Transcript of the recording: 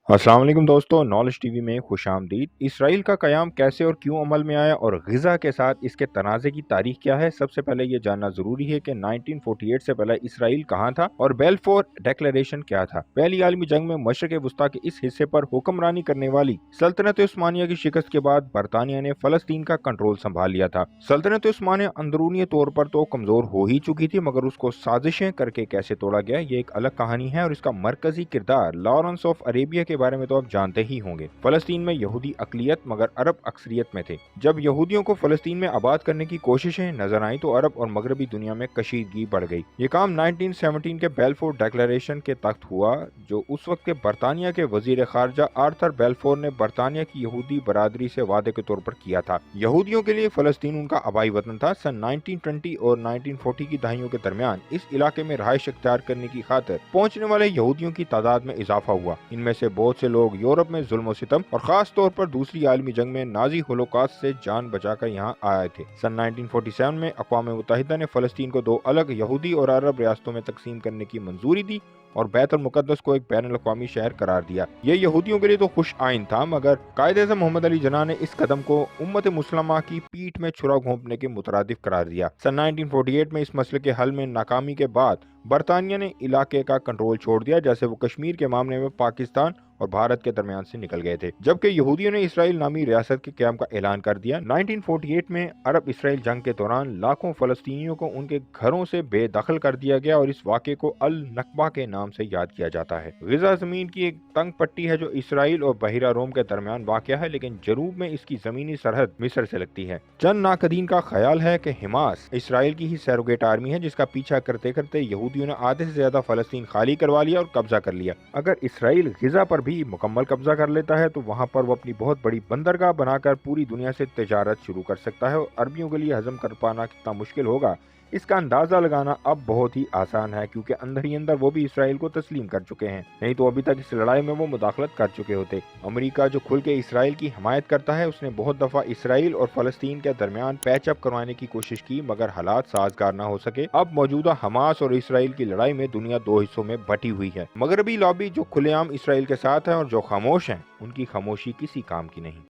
अस्सलाम वालेकुम दोस्तों, नॉलेज टीवी में खुशामदीद। इसराइल का क़याम कैसे और क्यों अमल में आया और ग़ज़ा के साथ इसके तनाज़े की तारीख क्या है। सबसे पहले ये जानना ज़रूरी है कि 1948 से पहले इसराइल कहाँ था और बेल्फोर डिक्लेरेशन क्या था। पहली आलमी जंग में मशरिक़ वस्ता के इस हिस्से पर हुक्मरानी करने वाली सल्तनत उस्मानिया की शिकस्त के बाद बरतानिया ने फ़लस्तीन का कंट्रोल संभाल लिया था। सल्तनत उस्मानिया अंदरूनी तौर पर तो कमज़ोर हो ही चुकी थी, मगर उसको साजिशें करके कैसे तोड़ा गया ये एक अलग कहानी है और इसका मरकजी किरदार लॉरेंस ऑफ अरेबिया के बारे में तो आप जानते ही होंगे। फलस्तीन में यहूदी अकलियत मगर अरब अक्सरियत में थे। जब यहूदियों को फलस्तीन में आबाद करने की कोशिशें नजर आई तो अरब और मगरबी दुनिया में कशीदगी बढ़ गई। ये काम 1917 के बेल्फोर डिक्लेरेशन के तख्त हुआ, जो उस वक्त के बरतानिया के वजीर खारजा आर्थर बेल्फोर ने बरतानिया की यहूदी बरादरी से वादे के तौर पर किया था। यहूदियों के लिए फलस्तीन उनका आबाई वतन था। सन 1920 और 1940 की दहाइयों के दरमियान इस इलाके में रहायश अख्तियार करने की खातिर पहुंचने वाले यहूदियों की तादाद में इजाफा हुआ। इनमें से बहुत से लोग यूरोप में जुल्म सितम और खास तौर पर दूसरी आलमी जंग में नाजी होलोकॉस्ट से जान बचाकर यहाँ आए थे। सन 1947 में अक़वाम मुत्तहिदा ने फलस्तीन को दो अलग यहूदी और अरब रियासतों में तकसीम करने की मंजूरी दी और बैतुल मुक़द्दस को एक बैनुल अक़वामी शहर करार दिया। ये यहूदियों के लिए तो खुश आइन था, मगर कायद-ए-आज़म मोहम्मद अली जिन्ना ने इस कदम को उम्मत मुस्लिमा की पीठ में छुरा घोंपने के मुतरादिफ करार दिया। सन 1948 में इस मसले के हल में नाकामी के बाद बरतानिया ने इलाके का कंट्रोल छोड़ दिया, जैसे वो कश्मीर के मामले में पाकिस्तान और भारत के दरमियान से निकल गए थे, जबकि यहूदियों ने इसराइल नामी रियासत के क़याम का ऐलान कर दिया। 1948 में अरब इसराइल जंग के दौरान लाखों फलस्तीनियों को उनके घरों से बेदखल कर दिया गया और इस वाक़े को अल नकबा के नाम से याद किया जाता है। ग़ज़ा ज़मीन की एक तंग पट्टी है जो इसराइल और बहिरा रोम के दरमियान वाक़ है, लेकिन जनूब में इसकी ज़मीनी सरहद मिस्र से लगती है। चंद नाकदीन का ख्याल है कि हमास इसराइल की ही सरोगेट आर्मी है, जिसका पीछा करते करते यहूदियों ने आधे से ज्यादा फलस्तीन खाली करवा लिया और कब्जा कर लिया। अगर इसराइल ग़ज़ा पर भी मुकम्मल कब्जा कर लेता है तो वहां पर वो अपनी बहुत बड़ी बंदरगाह बनाकर पूरी दुनिया से तिजारत शुरू कर सकता है और अरबियों के लिए हजम कर पाना कितना मुश्किल होगा इसका अंदाजा लगाना अब बहुत ही आसान है, क्योंकि अंदर ही अंदर वो भी इसराइल को तस्लीम कर चुके हैं। नहीं तो अभी तक इस लड़ाई में वो मुदाखलत कर चुके होते। अमेरिका जो खुल के इसराइल की हिमायत करता है, उसने बहुत दफा इसराइल और फलस्तीन के दरमियान पैचअप करवाने की कोशिश की, मगर हालात साजगार न हो सके। अब मौजूदा हमास और इसराइल की लड़ाई में दुनिया दो हिस्सों में बटी हुई है। मगरबी लॉबी जो खुलेआम इसराइल के साथ है और जो खामोश है, उनकी खामोशी किसी काम की नहीं।